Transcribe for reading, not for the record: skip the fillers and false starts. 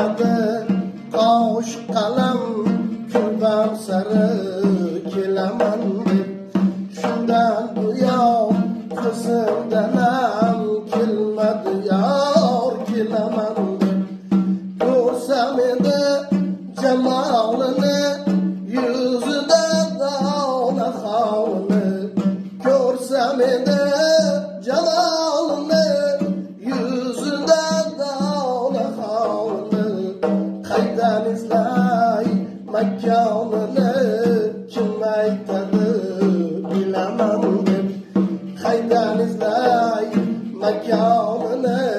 kelmadi qosh qalam kulbam sari kelaman deb shundan buyon ko'zimdan ham kelmadi yor kelaman deb ko'rsam edi jamolini yuzida dona hovli ko'rsam edi jamolini yuzida dona hovli qaydan izlay makonini kim aytadi bilaman deb qaydan izlay makonini